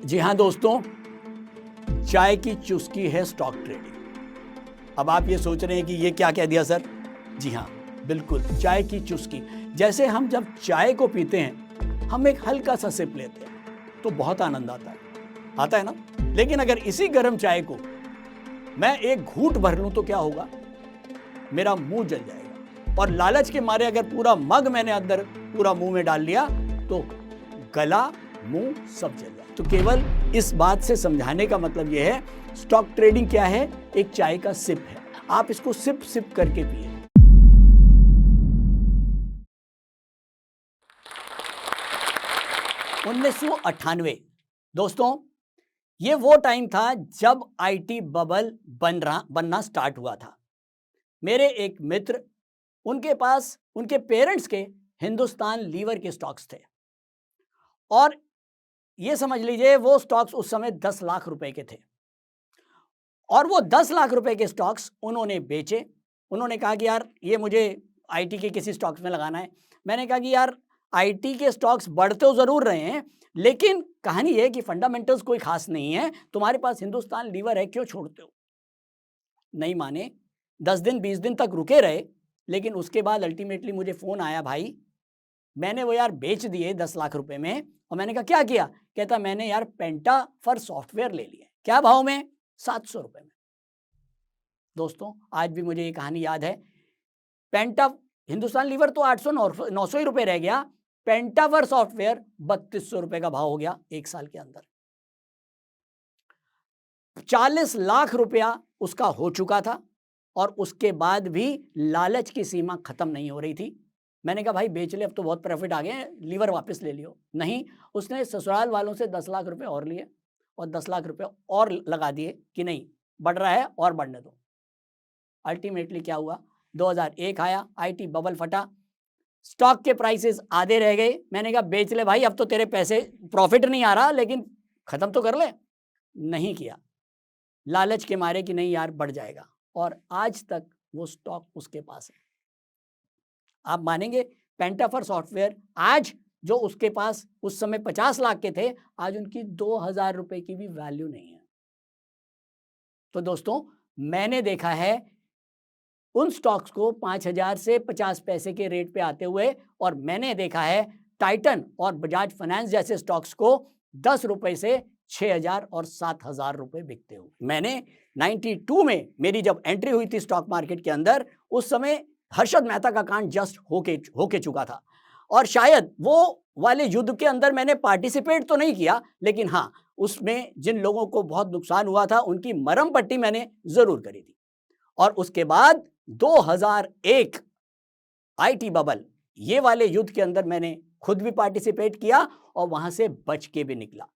जी हाँ दोस्तों, चाय की चुस्की है स्टॉक ट्रेडिंग। अब आप ये सोच रहे हैं कि ये क्या कह दिया सर? जी हाँ, बिल्कुल, चाय की चुस्की। जैसे हम जब चाय को पीते हैं, हम एक हल्का सा सिप लेते हैं तो बहुत आनंद आता है ना? लेकिन अगर इसी गर्म चाय को मैं एक घूंट भर लूं तो क्या होगा? मेरा मुंह जल जाएगा। और लालच के मारे अगर पूरा मग मैंने अंदर पूरा मुंह में डाल लिया तो गला, मुंह सब जल जाए। तो केवल इस बात से समझाने का मतलब यह है, स्टॉक ट्रेडिंग क्या है? एक चाय का सिप है। आप इसको सिप सिप करके पिए। $1998 दोस्तों, ये वो टाइम था जब आईटी बबल बनना स्टार्ट हुआ था। मेरे एक मित्र, उनके पास उनके पेरेंट्स के हिंदुस्तान लीवर के स्टॉक्स थे और ये समझ लीजिए वो स्टॉक्स उस समय 10 लाख रुपए के थे और वो 10 लाख रुपए के स्टॉक्स उन्होंने बेचे। उन्होंने कहा कि यार ये मुझे आईटी के किसी स्टॉक्स में लगाना है। मैंने कहा कि यार आईटी के स्टॉक्स बढ़ तो जरूर रहे हैं, लेकिन कहानी ये है कि फंडामेंटल्स कोई खास नहीं है, तुम्हारे पास हिंदुस्तान लीवर है, क्यों छोड़ते हो? नहीं माने। 10 दिन 20 दिन तक रुके रहे, लेकिन उसके बाद अल्टीमेटली मुझे फोन आया, भाई मैंने वो यार बेच दिए 10 लाख रुपए में। और मैंने कहा क्या किया? कहता मैंने यार पेंटा फॉर सॉफ्टवेयर ले लिए। क्या भाव में? 700 रुपए में। दोस्तों आज भी मुझे ये कहानी याद है। पेंटा, हिंदुस्तान लीवर तो 800 900 ही रुपए रह गया, पेंटा फॉर सॉफ्टवेयर 3200 रुपए का भाव हो गया एक साल के अंदर। 40 लाख रुपया उसका हो चुका था और उसके बाद भी लालच की सीमा खत्म नहीं हो रही थी। मैंने कहा भाई बेच ले, अब तो बहुत प्रॉफिट आ गए, लीवर वापस ले लियो। नहीं, उसने ससुराल वालों से 10 लाख रुपए और लिए और 10 लाख रुपए और लगा दिए कि नहीं बढ़ रहा है और बढ़ने दो। अल्टीमेटली क्या हुआ? 2001 आया, आईटी बबल फटा, स्टॉक के प्राइसेस आधे रह गए। मैंने कहा बेच ले भाई, अब तो तेरे पैसे प्रॉफिट नहीं आ रहा, लेकिन खत्म तो कर ले। नहीं किया, लालच के मारे कि नहीं यार बढ़ जाएगा, और आज तक वो स्टॉक उसके पास है। आप मानेंगे, पेंटा फॉर सॉफ्टवेयर आज जो उसके पास उस समय 50 लाख के थे, आज उनकी 2000 रुपए की भी वैल्यू नहीं है। तो दोस्तों मैंने देखा है उन स्टॉक्स को 5000 से 50 पैसे के रेट पे आते हुए, और मैंने देखा है टाइटन और बजाज फाइनेंस जैसे स्टॉक्स को 10 रुपए से 6000 और 7000 रुपए बिकते हुए। मैंने 92 में मेरी जब एंट्री हुई थी स्टॉक मार्केट के अंदर, उस समय हर्षद मेहता का कांड जस्ट होके चुका था, और शायद वो वाले युद्ध के अंदर मैंने पार्टिसिपेट तो नहीं किया, लेकिन हाँ उसमें जिन लोगों को बहुत नुकसान हुआ था उनकी मरहम पट्टी मैंने जरूर करी थी। और उसके बाद 2001 आईटी बबल, ये वाले युद्ध के अंदर मैंने खुद भी पार्टिसिपेट किया और वहां से बच के भी निकला।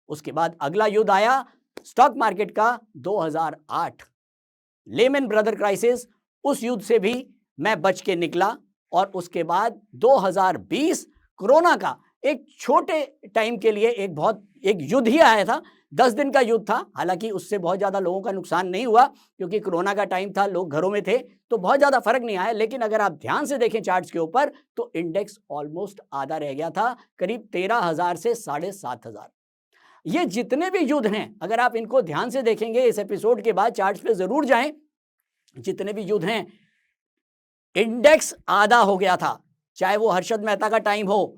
उसके बाद अगला युद्ध आया स्टॉक मार्केट का 2008 लेमन ब्रदर क्राइसिस, उस युद्ध से भी मैं बच के निकला। और उसके बाद 2020 कोरोना का एक छोटे टाइम के लिए एक युद्ध ही आया था, 10 दिन का युद्ध था। हालांकि उससे बहुत ज्यादा लोगों का नुकसान नहीं हुआ, क्योंकि कोरोना का टाइम था, लोग घरों में थे, तो बहुत ज्यादा फर्क नहीं आया। लेकिन अगर आप ध्यान से देखें चार्ट्स के ऊपर, तो इंडेक्स ऑलमोस्ट आधा रह गया था, करीब 13,000 से 7,500। ये जितने भी युद्ध हैं, अगर आप इनको ध्यान से देखेंगे, इस एपिसोड के बाद चार्ट्स पे जरूर जाएं, जितने भी युद्ध हैं इंडेक्स आधा हो गया था। चाहे वो हर्षद मेहता का टाइम हो,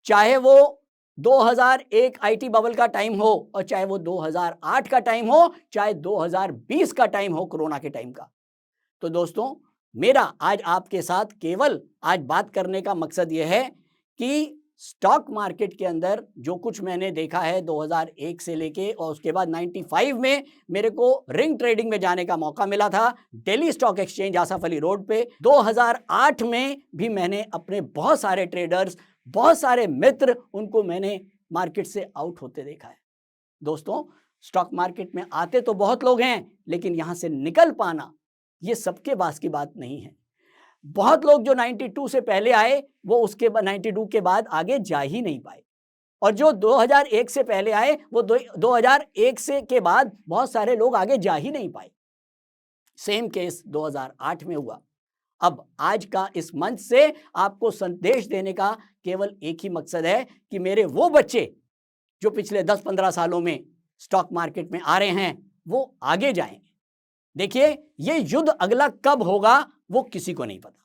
चाहे वो 2001 आईटी बबल का टाइम हो, और चाहे वो 2008 का टाइम हो, चाहे 2020 का टाइम हो कोरोना के टाइम का। तो दोस्तों मेरा आज आपके साथ केवल आज बात करने का मकसद यह है कि स्टॉक मार्केट के अंदर जो कुछ मैंने देखा है 2001 से लेके, और उसके बाद 95 में मेरे को रिंग ट्रेडिंग में जाने का मौका मिला था Delhi stock exchange Asaf Ali road पे। 2008 में भी मैंने अपने बहुत सारे ट्रेडर्स, बहुत सारे मित्र, उनको मैंने मार्केट से आउट होते देखा है। दोस्तों स्टॉक मार्केट में आते तो बहुत लोग हैं, लेकिन यहां से निकल पाना ये सबके बास की बात नहीं है। बहुत लोग जो 92 से पहले आए, वो उसके बाद 92 के बाद आगे जा ही नहीं पाए, और जो 2001 से पहले आए, वो 2001 से के बाद बहुत सारे लोग आगे जा ही नहीं पाए। सेम केस 2008 में हुआ। अब आज का इस मंच से आपको संदेश देने का केवल एक ही मकसद है कि मेरे वो बच्चे जो पिछले 10-15 सालों में स्टॉक मार्केट में आ रहे हैं वो आगे जाएंगे। देखिए, ये युद्ध अगला कब होगा वो किसी को नहीं पता।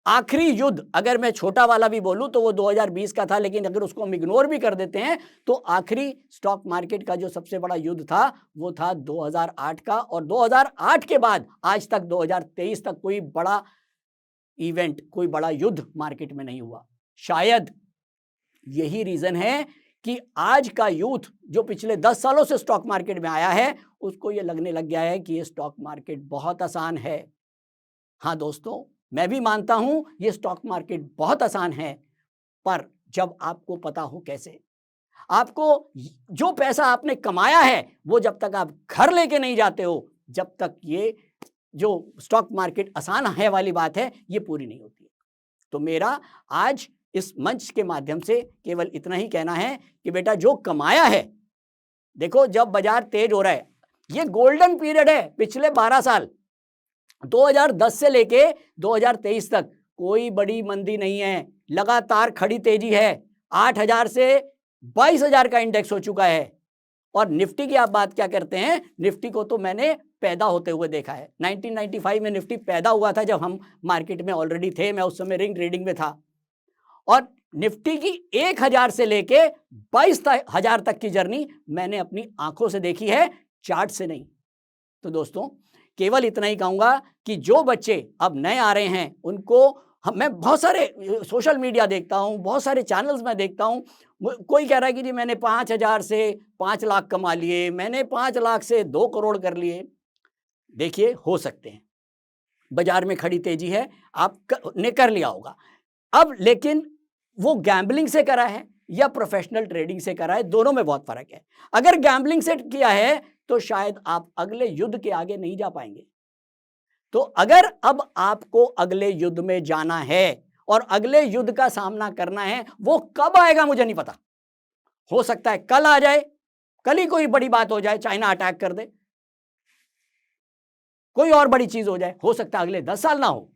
आखिरी युद्ध अगर मैं छोटा वाला भी बोलूं तो वो 2020 का था, लेकिन अगर उसको हम इग्नोर भी कर देते हैं तो आखिरी स्टॉक मार्केट का जो सबसे बड़ा युद्ध था वो था 2008 का। और 2008 के बाद आज तक 2023 तक कोई बड़ा इवेंट, कोई बड़ा युद्ध मार्केट में नहीं हुआ। शायद यही रीजन है कि आज का यूथ जो पिछले 10 सालों से स्टॉक मार्केट में आया है उसको ये लगने लग गया है कि ये स्टॉक मार्केट बहुत आसान है। हाँ दोस्तों, मैं भी मानता हूं ये स्टॉक मार्केट बहुत आसान है, पर जब आपको पता हो कैसे, आपको जो पैसा आपने कमाया है वो जब तक आप घर लेके नहीं जाते हो, जब तक ये जो स्टॉक मार्केट आसान है वाली बात है ये पूरी नहीं होती है। तो मेरा आज इस मंच के माध्यम से केवल इतना ही कहना है कि बेटा जो कमाया है, देखो जब बाजार तेज हो रहा है, ये गोल्डन पीरियड है पिछले 12 साल 2010 से लेके 2023 तक कोई बड़ी मंदी नहीं है, लगातार खड़ी तेजी है। 8,000 से 22,000 का इंडेक्स हो चुका है। और निफ्टी की आप बात क्या करते हैं, निफ्टी को तो मैंने पैदा होते हुए देखा है। 1995 में निफ्टी पैदा हुआ था जब हम मार्केट में ऑलरेडी थे, मैं उस समय रिंग ट्रेडिंग में था। और निफ्टी की 1,000 से लेके 22,000 तक की जर्नी मैंने अपनी आंखों से देखी है, चार्ट से नहीं। तो दोस्तों केवल इतना ही कहूंगा कि जो बच्चे अब नए आ रहे हैं उनको मैं बहुत सारे सोशल मीडिया देखता हूं, बहुत सारे चैनल्स में देखता हूं, कोई कह रहा है कि जी मैंने 5,000 से 5 लाख कमा लिए, मैंने 5 लाख से 2 करोड़ कर लिए। देखिए, हो सकते हैं, बाजार में खड़ी तेजी है, आपने कर लिया होगा अब, लेकिन वो गैम्बलिंग से करा है या प्रोफेशनल ट्रेडिंग से करा है, दोनों में बहुत फर्क है। अगर गैम्बलिंग से किया है तो शायद आप अगले युद्ध के आगे नहीं जा पाएंगे। तो अगर अब आपको अगले युद्ध में जाना है और अगले युद्ध का सामना करना है, वो कब आएगा मुझे नहीं पता। हो सकता है कल आ जाए, कल ही कोई बड़ी बात हो जाए, चाइना अटैक कर दे, कोई और बड़ी चीज हो जाए, हो सकता है अगले 10 साल ना हो।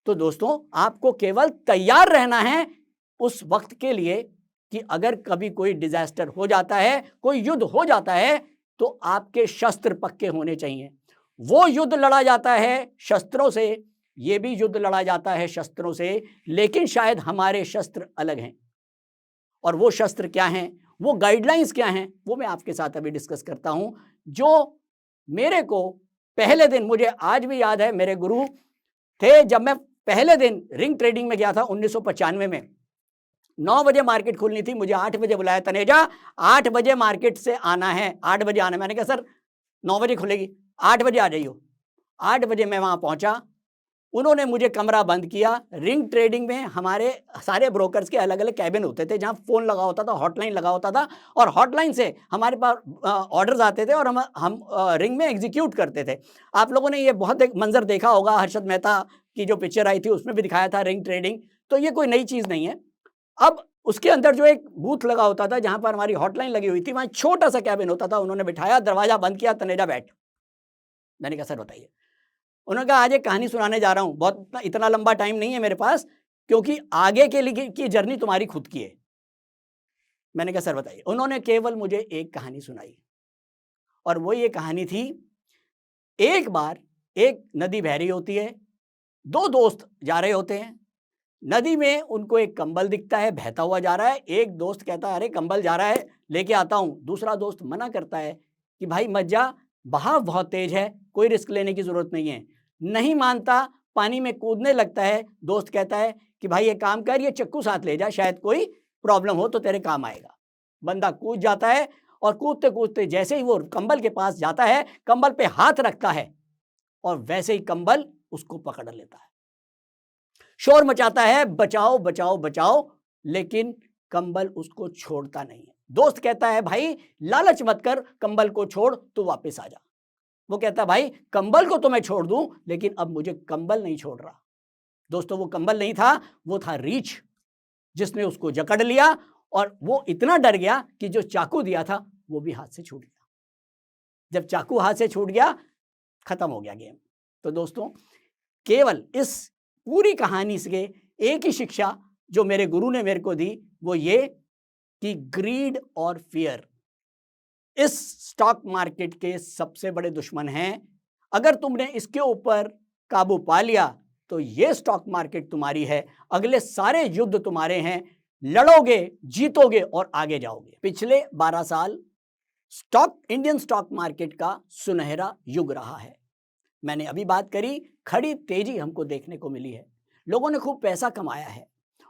तो दोस्तों आपको केवल तैयार रहना है उस वक्त के लिए कि अगर कभी कोई डिजास्टर हो जाता है, कोई युद्ध हो जाता है, तो आपके शस्त्र पक्के होने चाहिए। वो युद्ध लड़ा जाता है शस्त्रों से, ये भी युद्ध लड़ा जाता है शस्त्रों से, लेकिन शायद हमारे शस्त्र अलग हैं। और वो शस्त्र क्या हैं, वो गाइडलाइंस क्या हैं, वो मैं आपके साथ अभी डिस्कस करता हूं। जो मेरे को पहले दिन, मुझे आज भी याद है, मेरे गुरु थे, जब मैं पहले दिन रिंग ट्रेडिंग में गया था 1995 में, 9 बजे मार्केट खुलनी थी, मुझे 8 बजे बुलाया, तनेजा 8 बजे मार्केट से आना है, 8 बजे आना है। मैंने कहा सर 9 बजे खुलेगी, 8 बजे आ जाइयो। 8 बजे मैं वहां पहुंचा, उन्होंने मुझे कमरा बंद किया। रिंग ट्रेडिंग में हमारे सारे ब्रोकर्स के अलग अलग कैबिन होते थे जहां फोन लगा होता था, हॉटलाइन लगा होता था, और हॉटलाइन से हमारे पास ऑर्डर्स आते थे और हम रिंग में एग्जीक्यूट करते थे। आप लोगों ने ये बहुत एक मंजर देखा होगा, हर्षद मेहता की जो पिक्चर आई थी उसमें भी दिखाया था रिंग ट्रेडिंग, तो ये कोई नई चीज नहीं है। अब उसके अंदर जो एक बूथ लगा होता था जहां पर हमारी हॉटलाइन लगी हुई थी, वहां छोटा सा कैबिन होता था, उन्होंने बिठाया, दरवाजा बंद किया, तनेजा बैठ। मैंने कहा सर बताइए। उन्होंने कहा आज एक कहानी सुनाने जा रहा हूं, बहुत इतना लंबा टाइम नहीं है मेरे पास, क्योंकि आगे के लिए की जर्नी तुम्हारी खुद की है। मैंने कहा सर बताइए। उन्होंने केवल मुझे एक कहानी सुनाई, और वो ये कहानी थी, एक बार एक नदी बह रही होती है, 2 दोस्त जा रहे होते हैं, नदी में उनको एक कंबल दिखता है बहता हुआ जा रहा है। एक दोस्त कहता है अरे कंबल जा रहा है, लेके आता हूं। दूसरा दोस्त मना करता है कि भाई मत जा, बहाव बहुत तेज है, कोई रिस्क लेने की जरूरत नहीं है। नहीं मानता, पानी में कूदने लगता है। दोस्त कहता है कि भाई ये काम कर, ये चक्कू साथ ले जा, शायद कोई प्रॉब्लम हो तो तेरे काम आएगा। बंदा कूद जाता है, और कूदते कूदते जैसे ही वो कंबल के पास जाता है, कंबल पे हाथ रखता है, और वैसे ही कंबल उसको पकड़ लेता है, शोर मचाता है बचाओ बचाओ बचाओ, लेकिन कंबल उसको छोड़ता नहीं है। दोस्त कहता है भाई लालच मत कर, कंबल को छोड़, तू वापस आ जा। वो कहता है भाई कंबल को तो मैं छोड़ दूं, लेकिन अब मुझे कंबल नहीं छोड़ रहा। दोस्तों वो कंबल नहीं था, वो था रीछ, जिसने उसको जकड़ लिया, और वो इतना डर गया कि जो चाकू दिया था वो भी हाथ से छूट गया। जब चाकू हाथ से छूट गया, खत्म हो गया गेम। तो दोस्तों केवल इस पूरी कहानी से एक ही शिक्षा जो मेरे गुरु ने मेरे को दी, वो ये कि ग्रीड और फियर इस स्टॉक मार्केट के सबसे बड़े दुश्मन हैं। अगर तुमने इसके ऊपर काबू पा लिया तो ये स्टॉक मार्केट तुम्हारी है, अगले सारे युद्ध तुम्हारे हैं, लड़ोगे, जीतोगे और आगे जाओगे। पिछले 12 साल इंडियन स्टॉक मार्केट का सुनहरा युग रहा है। मैंने अभी बात करी, खड़ी तेजी हमको देखने को मिली है, लोगों ने खूब पैसा कमाया है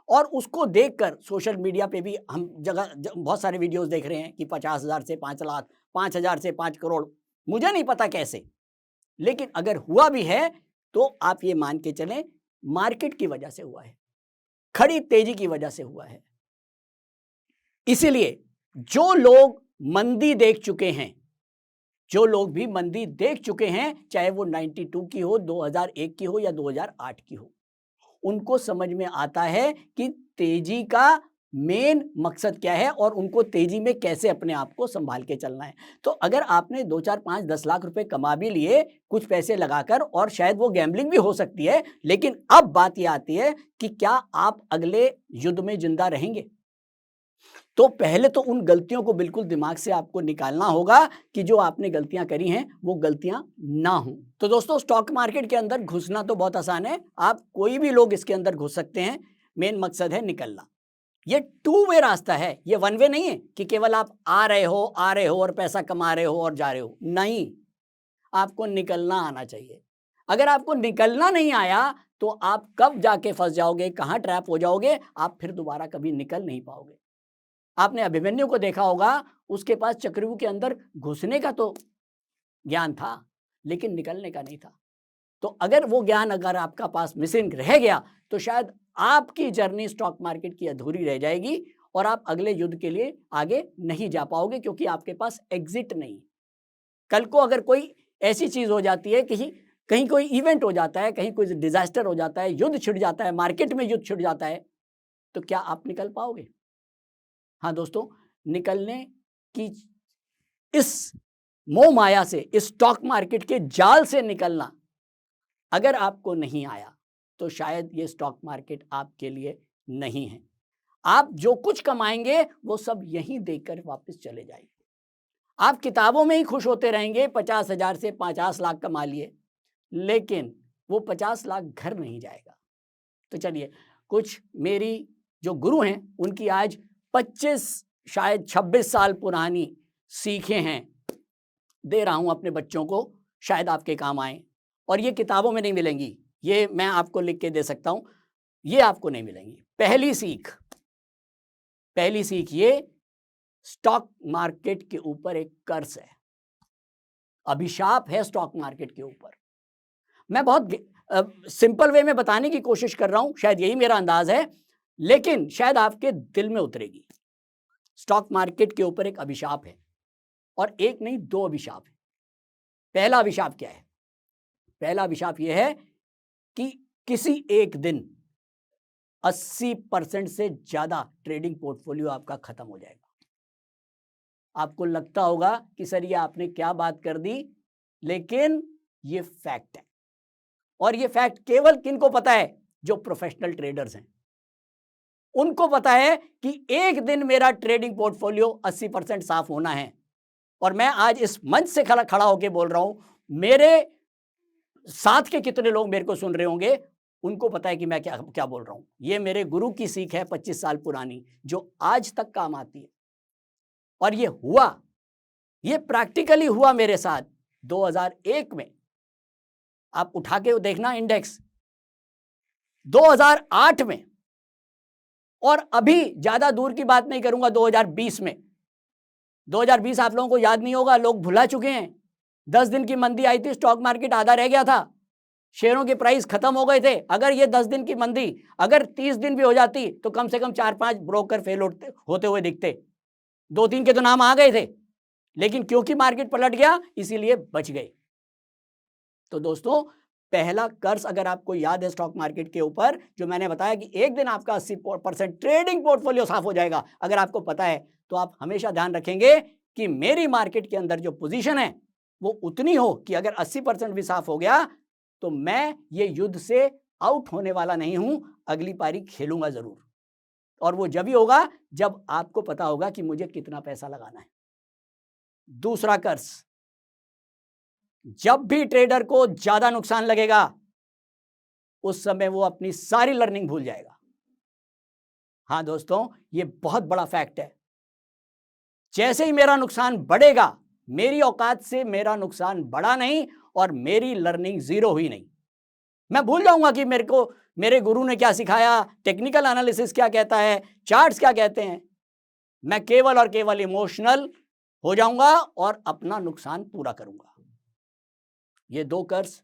और उसको देखकर सोशल मीडिया पे भी हम बहुत सारे वीडियोस देख रहे हैं कि 50,000 से 5 लाख, 5,000 से 5 करोड़, मुझे नहीं पता कैसे, लेकिन अगर हुआ भी है तो आप ये मान के चलें मार्केट की वजह से हुआ है, खड़ी तेजी की वजह से हुआ है। इसीलिए जो लोग मंदी देख चुके हैं, जो लोग भी मंदी देख चुके हैं, चाहे वो 92 की हो, 2001 की हो या 2008 की हो, उनको समझ में आता है कि तेजी का मेन मकसद क्या है और उनको तेजी में कैसे अपने आप को संभाल के चलना है। तो अगर आपने 2, 4, 5, 10 लाख रुपए कमा भी लिए कुछ पैसे लगाकर, और शायद वो गैम्बलिंग भी हो सकती है, लेकिन अब बात यह आती है कि क्या आप अगले युद्ध में जिंदा रहेंगे? तो पहले तो उन गलतियों को बिल्कुल दिमाग से आपको निकालना होगा कि जो आपने गलतियां करी हैं वो गलतियां ना हो। तो दोस्तों, स्टॉक मार्केट के अंदर घुसना तो बहुत आसान है, आप कोई भी लोग इसके अंदर घुस सकते हैं, मेन मकसद है निकलना। ये 2 वे रास्ता है, ये 1 वे नहीं है कि केवल आप आ रहे हो और पैसा कमा रहे हो और जा रहे हो। नहीं, आपको निकलना आना चाहिए। अगर आपको निकलना नहीं आया तो आप कब जाके फंस जाओगे, कहां ट्रैप हो जाओगे, आप फिर दोबारा कभी निकल नहीं पाओगे। आपने अभिमन्यु को देखा होगा, उसके पास चक्रव्यूह के अंदर घुसने का तो ज्ञान था लेकिन निकलने का नहीं था। तो अगर वो ज्ञान अगर आपका पास मिसिंग रह गया तो शायद आपकी जर्नी स्टॉक मार्केट की अधूरी रह जाएगी और आप अगले युद्ध के लिए आगे नहीं जा पाओगे, क्योंकि आपके पास एग्जिट नहीं। कल को अगर कोई ऐसी चीज हो जाती है, कहीं कोई इवेंट हो जाता है, कहीं कोई डिजास्टर हो जाता है, युद्ध छिड़ जाता है, मार्केट में युद्ध छिड़ जाता है, तो क्या आप निकल पाओगे? हाँ दोस्तों, निकलने की इस मोह माया से, इस स्टॉक मार्केट के जाल से निकलना अगर आपको नहीं आया तो शायद ये स्टॉक मार्केट आपके लिए नहीं है। आप जो कुछ कमाएंगे वो सब यहीं देकर वापस चले जाएंगे। आप किताबों में ही खुश होते रहेंगे, 50,000 से 50 लाख कमा लिए, लेकिन वो 50 लाख घर नहीं जाएगा। तो चलिए, कुछ मेरी जो गुरु हैं उनकी आज 25 शायद 26 साल पुरानी सीखें हैं, दे रहा हूं अपने बच्चों को, शायद आपके काम आए। और ये किताबों में नहीं मिलेंगी, ये मैं आपको लिख के दे सकता हूं, ये आपको नहीं मिलेंगी। पहली सीख ये, स्टॉक मार्केट के ऊपर एक कर्ज है, अभिशाप है स्टॉक मार्केट के ऊपर। मैं बहुत सिंपल वे में बताने की कोशिश कर रहा हूं, शायद यही मेरा अंदाज है, लेकिन शायद आपके दिल में उतरेगी। स्टॉक मार्केट के ऊपर एक अभिशाप है, और एक नहीं 2 अभिशाप है। पहला अभिशाप क्या है? पहला अभिशाप यह है कि किसी एक दिन 80% से ज्यादा ट्रेडिंग पोर्टफोलियो आपका खत्म हो जाएगा। आपको लगता होगा कि सर ये आपने क्या बात कर दी, लेकिन ये फैक्ट है। और ये फैक्ट केवल किनको पता है? जो प्रोफेशनल ट्रेडर्स हैं, उनको पता है कि एक दिन मेरा ट्रेडिंग पोर्टफोलियो 80% साफ होना है। और मैं आज इस मंच से खड़ा होकर बोल रहा हूं, मेरे साथ के कितने लोग मेरे को सुन रहे होंगे, उनको पता है कि मैं क्या बोल रहा हूं। ये मेरे गुरु की सीख है 25 साल पुरानी, जो आज तक काम आती है। और ये हुआ, ये प्रैक्टिकली हुआ मेरे साथ 2001 में। आप उठा के देखना इंडेक्स, 2008 में, और अभी ज्यादा दूर की बात नहीं करूंगा 2020 में। 2020 आप लोगों को याद नहीं होगा, लोग भुला चुके हैं। 10 दिन की मंदी आई थी, स्टॉक मार्केट आधा रह गया था, शेयरों के प्राइस खत्म हो गए थे। अगर ये 10 दिन की मंदी अगर 30 दिन भी हो जाती तो कम से कम 4-5 ब्रोकर फेल होते हुए दिखते। 2-3 के तो नाम आ गए थे, लेकिन क्योंकि मार्केट पलट गया इसीलिए बच गए। तो दोस्तों, पहला कर्ज अगर आपको याद है स्टॉक मार्केट के ऊपर, जो मैंने बताया कि एक दिन आपका 80% ट्रेडिंग पोर्टफोलियो साफ हो जाएगा, अगर आपको पता है तो आप हमेशा ध्यान रखेंगे कि मेरी मार्केट के अंदर जो पोजीशन है वो उतनी हो कि अगर 80% भी साफ हो गया तो मैं ये युद्ध से आउट होने वाला नहीं हूं, अगली पारी खेलूंगा जरूर। और वो जब ही होगा जब आपको पता होगा कि मुझे कितना पैसा लगाना है। दूसरा कर्ज, जब भी ट्रेडर को ज्यादा नुकसान लगेगा उस समय वो अपनी सारी लर्निंग भूल जाएगा। हाँ दोस्तों, ये बहुत बड़ा फैक्ट है। जैसे ही मेरा नुकसान बढ़ेगा, मेरी औकात से मेरा नुकसान बढ़ा नहीं और मेरी लर्निंग जीरो हुई नहीं। मैं भूल जाऊंगा कि मेरे गुरु ने क्या सिखाया, टेक्निकल एनालिसिस क्या कहता है, चार्ट्स क्या कहते हैं। मैं केवल और केवल इमोशनल हो जाऊंगा और अपना नुकसान पूरा करूंगा। ये दो कर्ज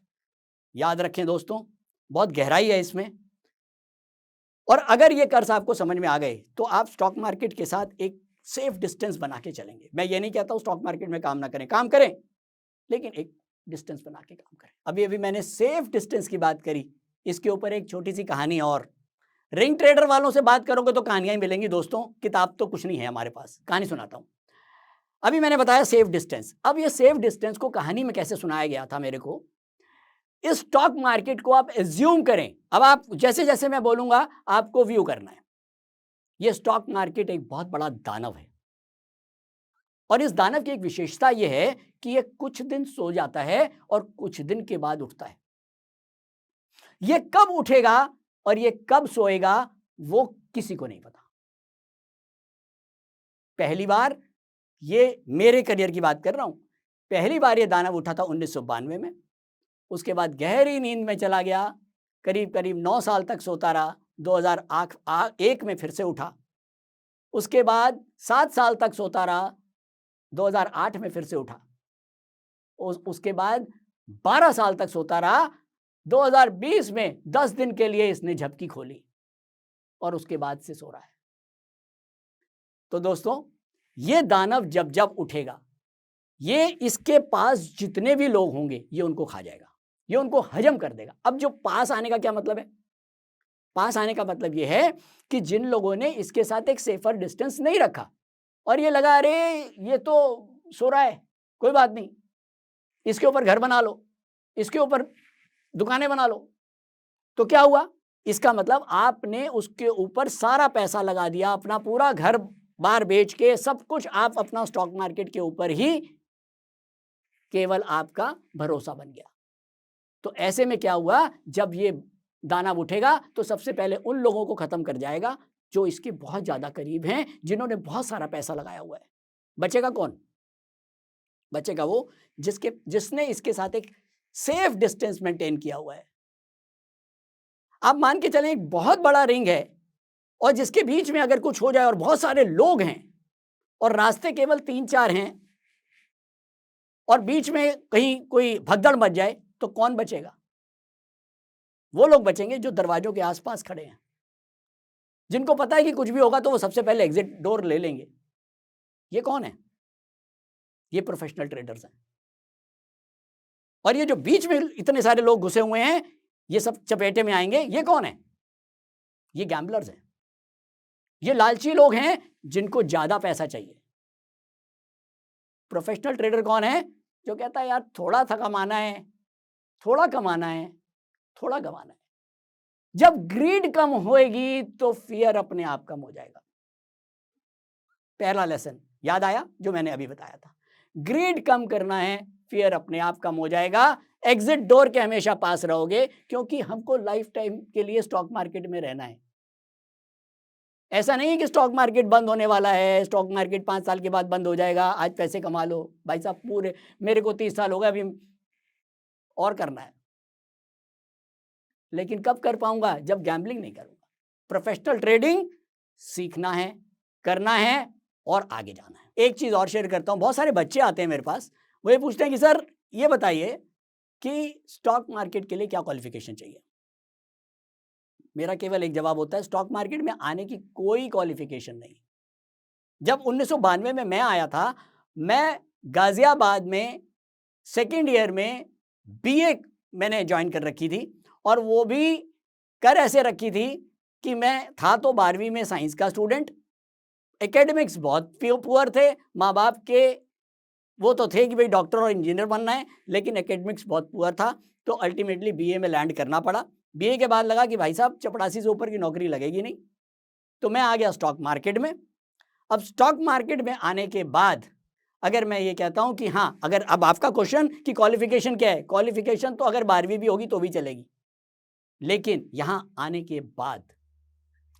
याद रखें दोस्तों, बहुत गहराई है इसमें। और अगर ये कर्ज आपको समझ में आ गए तो आप स्टॉक मार्केट के साथ एक सेफ डिस्टेंस बना के चलेंगे। मैं ये नहीं कहता हूं स्टॉक मार्केट में काम ना करें, काम करें, लेकिन एक डिस्टेंस बना के काम करें। अभी अभी मैंने सेफ डिस्टेंस की बात करी, इसके ऊपर एक छोटी सी कहानी और। रिंग ट्रेडर वालों से बात करोगे तो कहानियां ही मिलेंगी दोस्तों, किताब तो कुछ नहीं है हमारे पास। कहानी सुनाता हूं। अभी मैंने बताया सेफ डिस्टेंस। अब ये सेफ डिस्टेंस को कहानी में कैसे सुनाया गया था मेरे को, इस स्टॉक मार्केट को आप एज्यूम करें। अब आप जैसे जैसे मैं बोलूंगा आपको व्यू करना है। ये स्टॉक मार्केट एक बहुत बड़ा दानव है और इस दानव की एक विशेषता यह है कि ये कुछ दिन सो जाता है और कुछ दिन के बाद उठता है। ये कब उठेगा और ये कब सोएगा वो किसी को नहीं पता। पहली बार, ये मेरे करियर की बात कर रहा हूं, पहली बार ये दानव उठा था 1992 में। उसके बाद गहरी नींद में चला गया, करीब करीब 9 साल तक सोता रहा। 2001 में फिर से उठा। उसके बाद 7 साल तक सोता रहा, 2008 में फिर से उठा। उसके बाद 12 साल तक सोता रहा, 2020 में 10 दिन के लिए इसने झपकी खोली और उसके बाद से सो रहा है। तो दोस्तों, ये दानव जब जब उठेगा, ये इसके पास जितने भी लोग होंगे ये उनको खा जाएगा, ये उनको हजम कर देगा। अब जो पास आने का क्या मतलब है? पास आने का मतलब ये है कि जिन लोगों ने इसके साथ एक सेफर डिस्टेंस नहीं रखा और ये लगा अरे ये तो सो रहा है, कोई बात नहीं, इसके ऊपर घर बना लो, इसके ऊपर दुकानें बना लो, तो क्या हुआ? इसका मतलब आपने उसके ऊपर सारा पैसा लगा दिया, अपना पूरा घर बार बेच के सब कुछ आप अपना स्टॉक मार्केट के ऊपर ही केवल आपका भरोसा बन गया। तो ऐसे में क्या हुआ, जब ये दानव उठेगा तो सबसे पहले उन लोगों को खत्म कर जाएगा जो इसके बहुत ज्यादा करीब हैं, जिन्होंने बहुत सारा पैसा लगाया हुआ है। बचेगा कौन? बचेगा वो जिसने इसके साथ एक सेफ डिस्टेंस मेंटेन किया हुआ है। आप मान के चलें एक बहुत बड़ा रिंग है और जिसके बीच में अगर कुछ हो जाए और बहुत सारे लोग हैं और रास्ते केवल 3-4 हैं और बीच में कहीं कोई भगदड़ मच जाए तो कौन बचेगा? वो लोग बचेंगे जो दरवाजों के आसपास खड़े हैं, जिनको पता है कि कुछ भी होगा तो वो सबसे पहले एग्जिट डोर ले लेंगे। ये कौन है? ये प्रोफेशनल ट्रेडर्स हैं। और ये जो बीच में इतने सारे लोग घुसे हुए हैं, ये सब चपेटे में आएंगे। ये कौन है? ये गैम्बलर्स हैं। ये लालची लोग हैं जिनको ज्यादा पैसा चाहिए। प्रोफेशनल ट्रेडर कौन है? जो कहता है यार थोड़ा सा कमाना है, थोड़ा कमाना है, थोड़ा कमाना है। जब ग्रीड कम होएगी तो फियर अपने आप कम हो जाएगा। पहला लेसन याद आया जो मैंने अभी बताया था। ग्रीड कम करना है, फियर अपने आप कम हो जाएगा। एग्जिट डोर के हमेशा पास रहोगे क्योंकि हमको लाइफ टाइम के लिए स्टॉक मार्केट में रहना है। ऐसा नहीं कि स्टॉक मार्केट बंद होने वाला है, स्टॉक मार्केट 5 साल के बाद बंद हो जाएगा, आज पैसे कमा लो। भाई साहब पूरे मेरे को 30 साल हो गए, अभी और करना है, लेकिन कब कर पाऊंगा? जब गैम्बलिंग नहीं करूंगा। प्रोफेशनल ट्रेडिंग सीखना है, करना है और आगे जाना है। एक चीज और शेयर करता हूं, बहुत सारे बच्चे आते हैं मेरे पास, वो ये पूछते हैं कि सर ये बताइए कि स्टॉक मार्केट के लिए क्या क्वालिफिकेशन चाहिए। मेरा केवल एक जवाब होता है, स्टॉक मार्केट में आने की कोई क्वालिफिकेशन नहीं। जब 1992 में मैं आया था, मैं गाजियाबाद में सेकेंड ईयर में बीए मैंने ज्वाइन कर रखी थी और वो भी कर ऐसे रखी थी कि मैं था तो 12वीं में साइंस का स्टूडेंट, एकेडमिक्स बहुत पुअर थे, माँ बाप के वो तो थे कि भाई डॉक्टर और इंजीनियर बनना है, लेकिन एकेडमिक्स बहुत पुअर था, तो अल्टीमेटली बीए में लैंड करना पड़ा। बीए के बाद लगा कि भाई साहब चपरासी से ऊपर की नौकरी लगेगी नहीं, तो मैं आ गया स्टॉक मार्केट में। अब स्टॉक मार्केट में आने के बाद अगर मैं ये कहता हूं कि हाँ, अगर अब आपका क्वेश्चन कि क्वालिफिकेशन क्या है, क्वालिफिकेशन तो अगर 12वीं भी होगी तो भी चलेगी, लेकिन यहां आने के बाद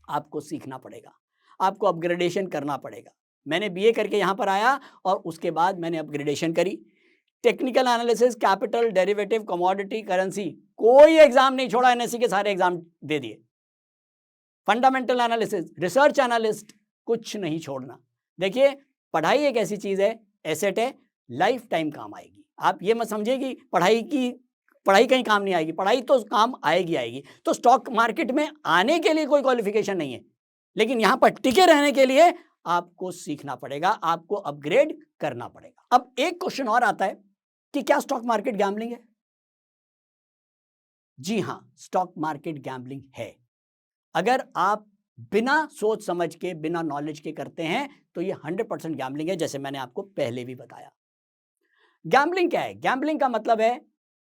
आपको सीखना पड़ेगा, आपको अपग्रेडेशन करना पड़ेगा। मैंने बीए करके यहां पर आया और उसके बाद मैंने अपग्रेडेशन करी। Technical analysis, capital, derivative, commodity, currency, कोई एग्जाम नहीं छोड़ा, एनएससी के सारे एग्जाम दे दिए। फंडामेंटल एनालिसिस, रिसर्च एनालिस्ट, कुछ नहीं छोड़ना। देखिए, पढ़ाई एक ऐसी चीज है, एसेट है, लाइफ टाइम काम आएगी। आप ये मत समझिए कि पढ़ाई कहीं काम नहीं आएगी, पढ़ाई तो काम आएगी। तो स्टॉक मार्केट में आने के लिए कोई क्वालिफिकेशन नहीं है, लेकिन यहां पर टिके रहने के लिए आपको सीखना पड़ेगा, आपको अपग्रेड करना पड़ेगा। अब एक क्वेश्चन और आता है कि क्या स्टॉक मार्केट गैम्बलिंग है? जी हां, स्टॉक मार्केट गैम्बलिंग है। अगर आप बिना सोच समझ के, बिना नॉलेज के करते हैं तो ये 100% गैम्बलिंग है, जैसे मैंने आपको पहले भी बताया। गैम्बलिंग क्या है? गैम्बलिंग का मतलब है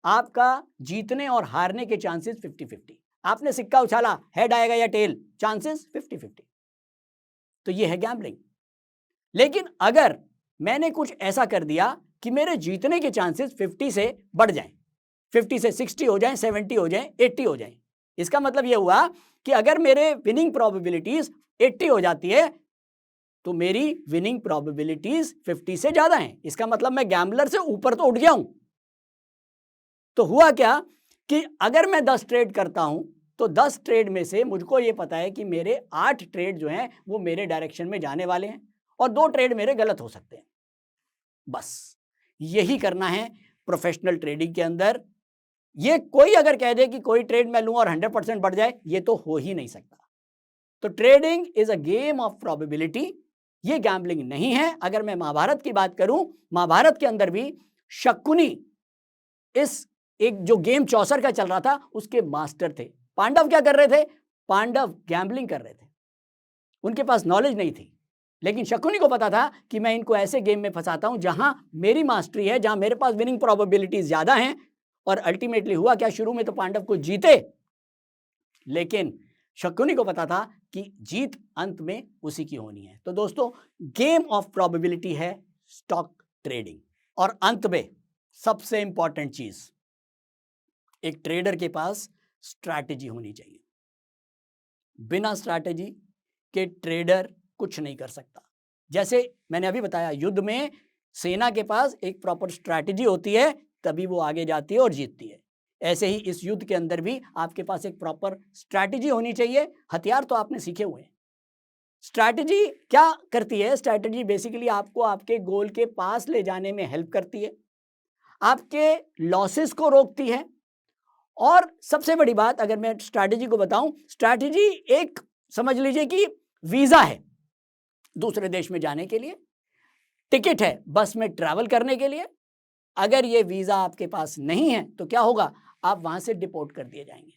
आपका जीतने और हारने के चांसेस 50-50। आपने सिक्का उछाला, हेड आएगा या टेल, चांसेस 50-50, तो ये है गैम्बलिंग। लेकिन अगर मैंने कुछ ऐसा कर दिया कि मेरे जीतने के चांसेस 50 से बढ़ जाएं, 50 से 60 हो जाएं, 70 हो जाएं, 80 हो जाएं, इसका मतलब यह हुआ कि अगर मेरे विनिंग प्रोबेबिलिटीज 80 हो जाती है तो मेरी विनिंग प्रोबेबिलिटीज 50 से ज्यादा हैं। इसका मतलब मैं गैम्बलर से ऊपर तो उठ गया हूं। तो हुआ क्या कि अगर मैं 10 ट्रेड करता हूं तो 10 ट्रेड में से मुझको ये पता है कि मेरे 8 ट्रेड जो हैं वो मेरे डायरेक्शन में जाने वाले हैं और 2 ट्रेड मेरे गलत हो सकते हैं। बस यही करना है प्रोफेशनल ट्रेडिंग के अंदर। ये कोई अगर कह दे कि कोई ट्रेड मैं लूं और 100% बढ़ जाए, ये तो हो ही नहीं सकता। तो trading is a game of probability, ये गैम्बलिंग नहीं है। अगर मैं महाभारत की बात करूं, महाभारत के अंदर भी शकुनी इस एक जो गेम चौसर का चल रहा था उसके मास्टर थे। पांडव क्या कर रहे थे? पांडव गैम्बलिंग कर रहे थे, उनके पास नॉलेज नहीं थी, लेकिन शकुनी को पता था कि मैं इनको ऐसे गेम में फंसाता हूं जहां मेरी मास्टरी है, जहां मेरे पास विनिंग प्रोबेबिलिटीज ज्यादा हैं। और अल्टीमेटली हुआ क्या, शुरू में तो पांडव को जीते, लेकिन शकुनी को पता था कि जीत अंत में उसी की होनी है। तो दोस्तों, गेम ऑफ प्रोबेबिलिटी है स्टॉक ट्रेडिंग। और अंत में सबसे इंपॉर्टेंट चीज, एक ट्रेडर के पास स्ट्रैटेजी होनी चाहिए। बिना स्ट्रैटेजी के ट्रेडर कुछ नहीं कर सकता। जैसे मैंने अभी बताया, युद्ध में सेना के पास एक प्रॉपर स्ट्रैटेजी होती है, तभी वो आगे जाती है और जीतती है। ऐसे ही इस युद्ध के अंदर भी आपके पास एक प्रॉपर स्ट्रैटेजी होनी चाहिए। हथियार तो आपने सीखे हुए हैं। स्ट्रैटेजी क्या करती है? स्ट्रैटेजी बेसिकली आपको आपके गोल के पास ले जाने में हेल्प करती है, आपके लॉसेस को रोकती है। और सबसे बड़ी बात, अगर मैं स्ट्रैटेजी को बताऊं, स्ट्रैटेजी एक समझ लीजिए कि वीजा है दूसरे देश में जाने के लिए, टिकट है बस में ट्रैवल करने के लिए। अगर ये वीजा आपके पास नहीं है तो क्या होगा? आप वहां से डिपोर्ट कर दिए जाएंगे।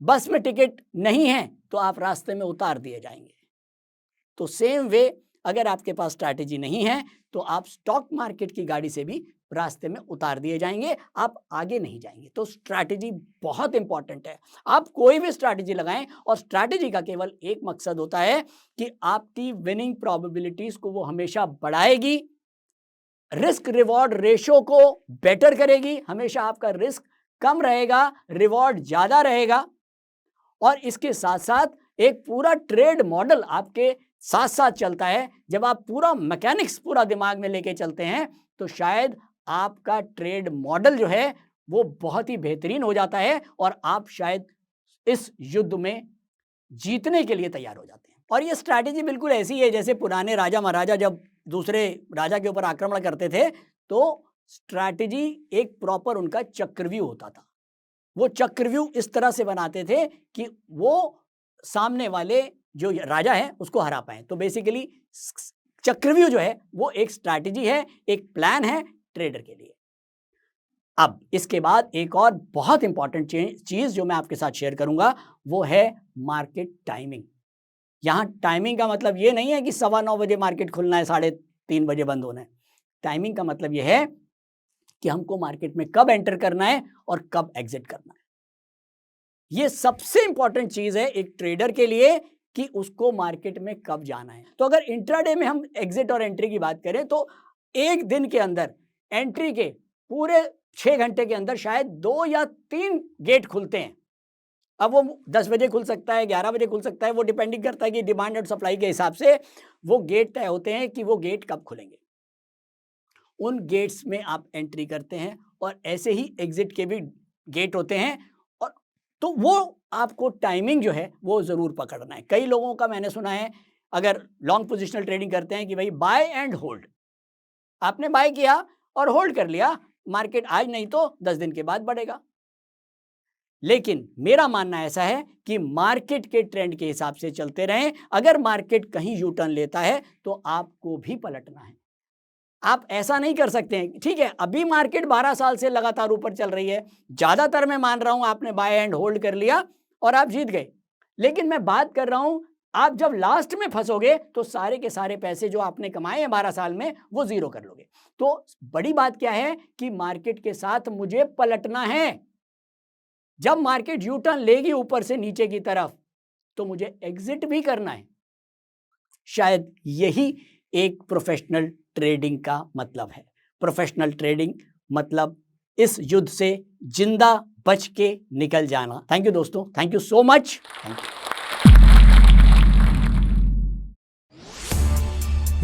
बस में टिकट नहीं है तो आप रास्ते में उतार दिए जाएंगे। तो सेम वे, अगर आपके पास स्ट्रैटेजी नहीं है तो आप स्टॉक मार्केट की गाड़ी से भी रास्ते में उतार दिए जाएंगे, आप आगे नहीं जाएंगे। तो स्ट्रैटेजी बहुत इंपॉर्टेंट है। आप कोई भी स्ट्रैटेजी लगाएं और स्ट्रैटेजी का केवल एक मकसद होता है कि आपकी विनिंग प्रोबेबिलिटीज को वो हमेशा बढ़ाएगी, रिस्क रिवॉर्ड रेशो को बेटर करेगी, हमेशा आपका रिस्क कम रहेगा, रिवॉर्ड ज्यादा रहेगा। और इसके साथ साथ एक पूरा ट्रेड मॉडल आपके साथ साथ चलता है। जब आप पूरा मैकेनिक्स पूरा दिमाग में लेके चलते हैं तो शायद आपका ट्रेड मॉडल जो है वो बहुत ही बेहतरीन हो जाता है और आप शायद इस युद्ध में जीतने के लिए तैयार हो जाते हैं। और ये स्ट्रैटेजी बिल्कुल ऐसी है जैसे पुराने राजा महाराजा जब दूसरे राजा के ऊपर आक्रमण करते थे तो स्ट्रैटेजी एक प्रॉपर उनका चक्रव्यूह होता था। वो चक्रव्यूह इस तरह से बनाते थे कि वो सामने वाले जो राजा है उसको हरा पाए। तो बेसिकली चक्रव्यूह जो है वो एक स्ट्रैटेजी है, एक प्लान है ट्रेडर के लिए। अब इसके बाद एक और बहुत इंपॉर्टेंट चीज जो मैं आपके साथ शेयर करूंगा वो है मार्केट टाइमिंग। यहां टाइमिंग का मतलब ये नहीं है कि 9:15 बजे मार्केट खुलना है, 3:30 बजे बंद होना है। टाइमिंग का मतलब यह है कि हमको मार्केट में कब एंटर करना है और कब एग्जिट करना है। यह सबसे इंपॉर्टेंट चीज है एक ट्रेडर के लिए कि उसको मार्केट में कब जाना है। तो अगर इंट्राडे में हम एग्जिट और एंट्री की बात करें तो एक दिन के अंदर एंट्री के पूरे 6 घंटे के अंदर शायद 2 या 3 गेट खुलते हैं। अब वो 10 बजे खुल सकता है, 11 बजे खुल सकता है, वो डिपेंडिंग करता है कि डिमांड और सप्लाई के हिसाब से वो गेट तय होते हैं कि वो गेट कब खुलेंगे। उन गेट्स में आप एंट्री करते हैं और ऐसे ही एग्जिट के भी गेट होते हैं, और तो वो आपको टाइमिंग जो है वो ज़रूर पकड़ना है। कई लोगों का मैंने सुना है, अगर लॉन्ग पोजिशनल ट्रेडिंग करते हैं कि भाई बाय एंड होल्ड, आपने बाय किया और होल्ड कर लिया, मार्केट आज नहीं तो 10 दिन के बाद बढ़ेगा। लेकिन मेरा मानना ऐसा है कि मार्केट के ट्रेंड के हिसाब से चलते रहें। अगर मार्केट कहीं यू टर्न लेता है तो आपको भी पलटना है। आप ऐसा नहीं कर सकते हैं, ठीक है अभी मार्केट 12 साल से लगातार ऊपर चल रही है, ज़्यादातर मैं मान रहा हूं आपने बाय एंड होल्ड कर लिया और आप जीत गए, लेकिन मैं बात कर रहा हूं आप जब लास्ट में फंसोगे तो सारे के सारे पैसे जो आपने कमाए हैं 12 साल में वो जीरो कर लोगे। तो बड़ी बात क्या है कि मार्केट के साथ मुझे पलटना है। जब मार्केट यू टर्न लेगी ऊपर से नीचे की तरफ तो मुझे एग्जिट भी करना है। शायद यही एक प्रोफेशनल ट्रेडिंग का मतलब है। प्रोफेशनल ट्रेडिंग मतलब इस युद्ध से जिंदा बच के निकल जाना। थैंक यू दोस्तों, थैंक यू सो मच।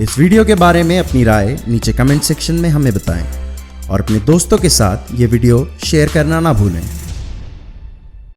इस वीडियो के बारे में अपनी राय नीचे कमेंट सेक्शन में हमें बताएं और अपने दोस्तों के साथ ये वीडियो शेयर करना ना भूलें।